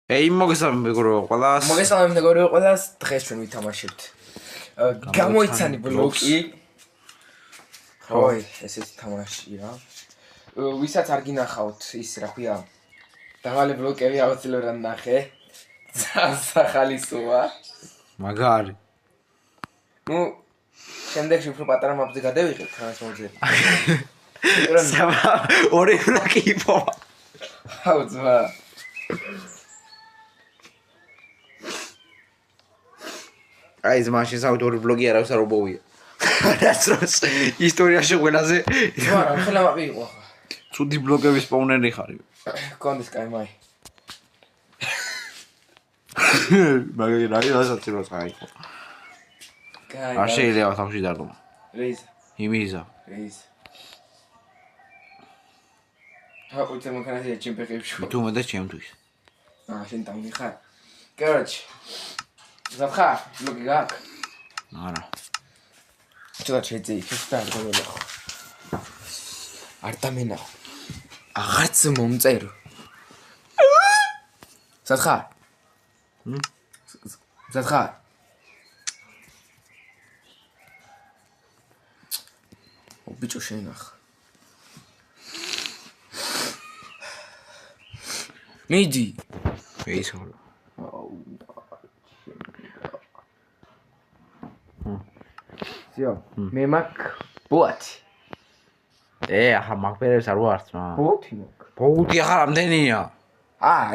Ei, მოგესალმებით მეგობრებო ყველას. მოგესალმებით მეგობრებო ყველას. დღეს ჩვენ ვითამაშებთ. გამოიცანი ბლოკი. ხო, ესეთი თამაშია. ვისაც არ გინახავთ ის რა ქვია. დაღალე ბლოკები აუცილებლად ნახე. სახალისოა. მაგარი. ნუ შემდეგში უფრო პატარა მაპზე გადავიღებ, რას მოძებ. საბა ორი ბლოკი იპოვა. აუ ძმა. აი ეს მაშინ საერთოდ ორი ბლოკი არავის არ უბოვია. რაც როს ისტორიაში ყველაზე ძმა, ხელა მაპი იყო ხა. ცუდი ბლოკების პაუნერი ხარი. კონდეს კაი მაი. მაგარი რასაც როს აიყო. კაი. არ შეიძლება თავში დარდო. რეიზ. იმიზა. რეიზ. უცე მოკანაზე ჩემპიონებში. თუ მე და ჩემთვის. შენ დამი ხარ. Короче. Запха, ბლოკი გაქვს? არა. ცოტა შეძეი, შეცდარ გოლო. არ დამენაო. აღარც მომწერო. სათხა? სათხა? ბიჭო შენახ. მიდი. ისოლა. Всё. მე მაქვს ბოათი. ახლა მაგპერებს არ ვართ რა. ბოათი მაქვს. ბოუთი ახლა რამდენია?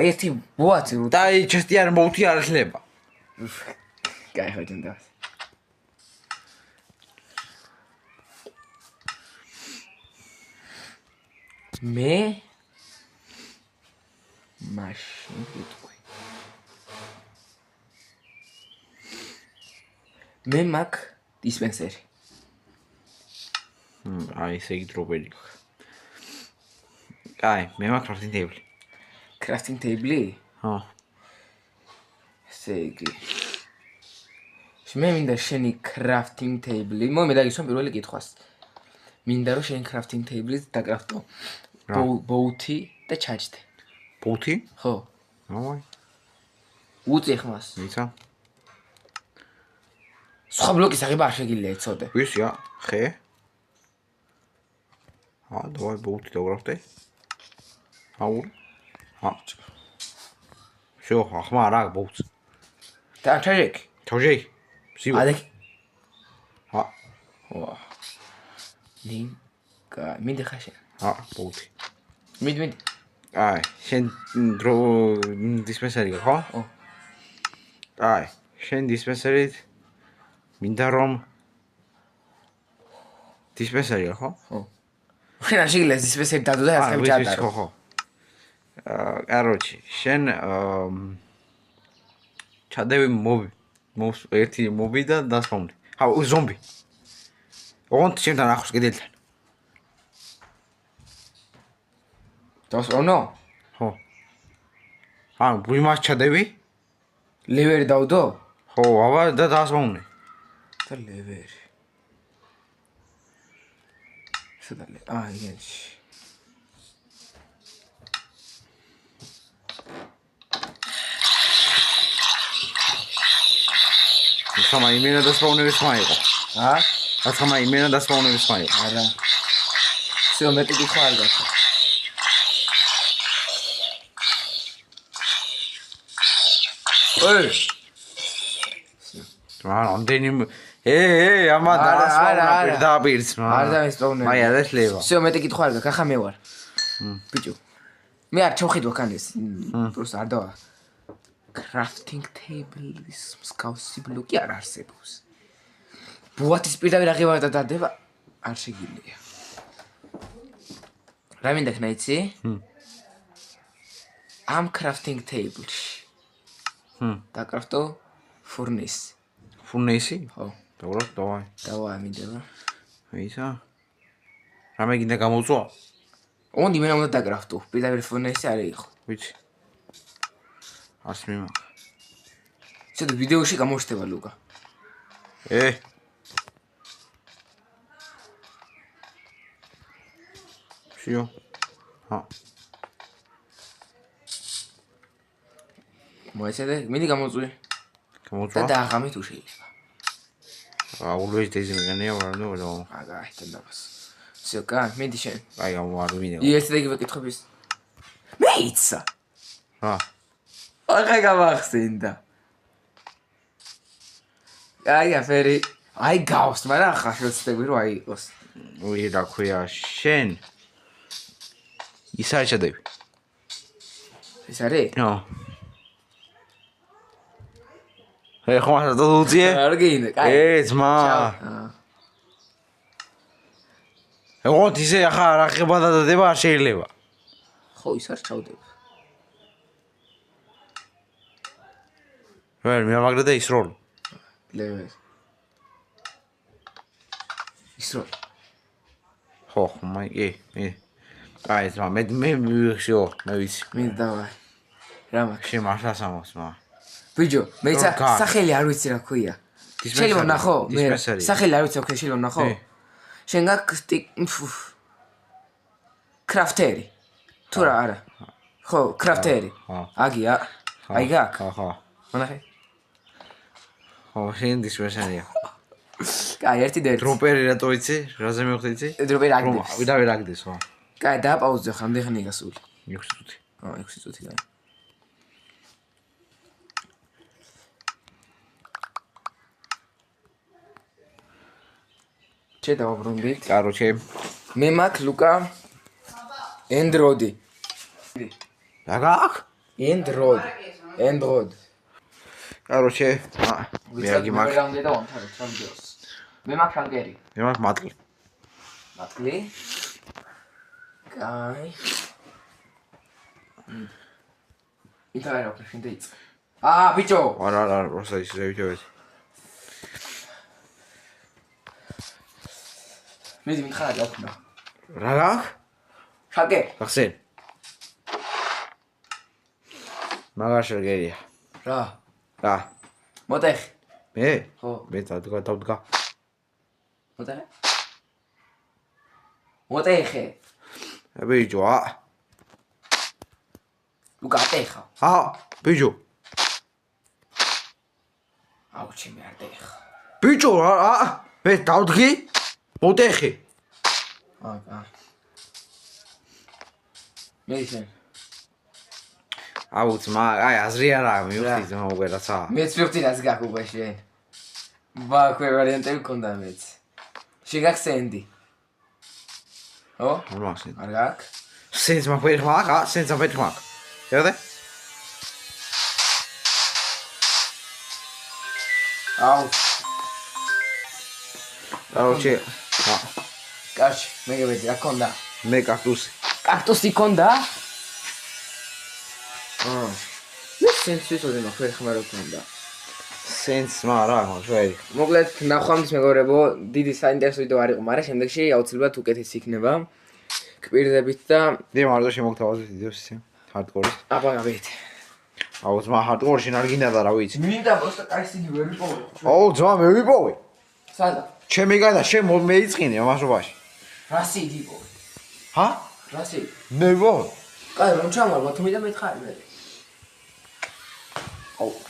ერთი ბოათი რო და აი ჩესტიანი ბოუთი არ შეიძლება. კაი ხო ჯანდას. მე მაშინ ვიტყვი. მე მაქვს დისპენსერი. აი ესე იგი დროპელი. კაი, მე მაქვს crafting table. Crafting table? ხო. ესე იგი. მე მინდა შენი crafting table. მე დაგისვამ პირველი კითხვას. მინდა რომ შენი crafting table-ით დაკრაფტო. ბოუთი და ჩაჯდე. ბოუთი? ხო. აი. უწე ხმას. ისა. სხვა ბლოკის აღება არ შეგიძლია იცოდე. ვისია? ხე? დავай ბოუთი დაგრაფტე. აუ. შო, ახლა არა ბოუთს. და ჩაჟეკი. ჩაჟეკი. სივა. ადეკ. ვა. მინდა ხაშე. ბოუთი. მიდი. აი, შენ დრო დისპენსერი ხო? ო. აი, შენ დისპენსერით მინდა რომ დისპენსერი ხო? ხო. შენ არ შეგიძლია დისპენსერი დადო და ასხები ჩაატარო. ხო. короче, შენ ჩადები ერთი მობი და დასვამდი. ზომბი. ოღონდ შენთან ახლოს კედელთან. დასვამნო? ხო. ვიმას ჩადები? ლევერი დავდო? ხო, და დასვამდი. და ლევერი. სადალე. იგენში. ხამა იმენა დასვამნების მაიყო. ხამა იმენა დასვამნების მაიყო. არა. всё, მეტი კითხვა არ გაქვს. ამდენი ამა დასვამნა პირდაპირ არ დავისწავლე. მაი არ შეიძლება. всё, მეტი კითხვა არ გაქვს. ახლა მე ვარ. ბიჭო. მე არ ჩავხედვა კანეს. просто არ დავა. crafting table-ის მსგავსი ბლოკი არ არსებობს. ბოათის პირდაპირ აღება და დადება არ შეგიძლია. რა მინდა ხნა იცი? ამ crafting table-ში. დაკრაფტო ფურნისი. ფურნისი? ხო. დაგრაფტო, დავაი. დავაი მინდება. ისა. რამე გინდა გამოვწვა? ოღონდ იმენა უნდა დაკრაფტო. პირდაპირ ფურნისი არ იყო. ვიცი. არც მიმაქვს. ცოტა ვიდეოში გამოჩნდება ლუკა. всё. მოეცადე, მინდი გამოწვი. და გამოწვა. დააღამე თუ შეიძლება. Always days მეგანია ვარ ნუ რა. აგაი დაბას. всё, კან, მინდი შენ. აი გამოვარ ვინე. ეს და იგივე კითხების. მეიცა. რა. აღა გამახსენდა. აი აფერი. აი გავს, მაგრამ ახლა შეცდები რომ აი იყოს. უი რა ქვია შენ. ის არის შედევი. ეს არის? ნო. ხომ არ დოუძიე? არ გინდა, კაი. ძმა. ეხლა ისე ახლა რა ხება დადება არ შეიძლება. ხო, ის არ ჩავდებ. ვერ მეამაგრე და ის როლ. ლევე. ის რო. ხო, მაი, აი ძმა, მე მივიხშო, მე ვიცი. მინდა დავაი. რა მაქვს? შენ მართლაც ამბობს, მა. ბიჭო, მეცა სახელი არ ვიცი რა ქვია. შეიძლება ნახო? მე სახელი არ ვიცი რა ქვია, შეიძლება ნახო? შენ გაქვს კრაფტერი. თუ რა არა. ხო, კრაფტერი. აგია. აი გაქვს. ხო. მონახე. ხო, შენ დისპენსერია. კაი, ერთი და ერთი. დროპერი რატო იცი? რაზე მივხვდი იცი? დროპერი აგდეს. ვიდავე რაგდეს, ხო. კაი, დააპაუზე ხა, ამდენი გასული. 6 წუთი. 6 წუთი კაი. ჩე დავაბრუნდით. კაროჩე. მე მაქვს ლუკა ენდროდი. რა გაქვს? ენდროდ. კაროჩე. მე აგი მაქვს. რა უნდა დავამთავრებ სამ ვიდეოს. მე მაქვს შალკერი. მე მაქვს მატლი. მატლი. კაი. იტარა რა შენ დაიწყე. ბიჭო. არა, როცა ის რევიჯოვეთ. მე მითხარა დავქნა. რა გაქვს? შალკე. ახსენ. მაგარ შალკერია. რა? რა? მოტეხი. მე? ხო. მე დავდგა. მოტეხი. ბიჭო, ლუკა ატეხა. ბიჭო. ჩემი არ დაეხა. ბიჭო, მე დავდგი? მოტეხი. მე შენ. ძმა, აი აზრი არა, მივხვდი ძმა უგერაცა. მეც მივხვდი რას გაქვს უკვე შენ. ბაქვე ვარიანტები მქონდა მეც. შენ გაქვს სენდი. ო? არ მაქვს. არ გაქვს? სენს მაქვს, სენს მაქვს. შევდე? კაროჩე. კაჩი, მე გებედი რა ქონდა? მე კაქტუსი. კაქტუსი ქონდა? მე სენს ვიცოდი მაგრამ ხმა რა ქონდა. სენს რა მოშველი. მოკლედ ნახვამდის მეგობრებო, დიდი საინტერესო ვიდეო არ იყო, მაგრამ შემდეგში აუცილებლად უკეთესი იქნება. კპირდებით და მარტო შემოგთავაზეთ ვიდეოს ისე ჰარდკორის. აბაგავით. ძმა ჰარდკორში არ გინდა და რა ვიცი. მინდა просто კაისინი ვერ ვიპოვე. ძმა მე ვიპოვე. სადა? ჩემი გადა შენ მეიწყინე ამაშობაში. რა სიდი ვიპოვე? რა სიდი? მე ვიპოვე. კაი, რომ ჩამარვა თუ მინდა მეთქარი მე.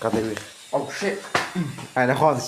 გადავიღე. შე. აი ნახავს.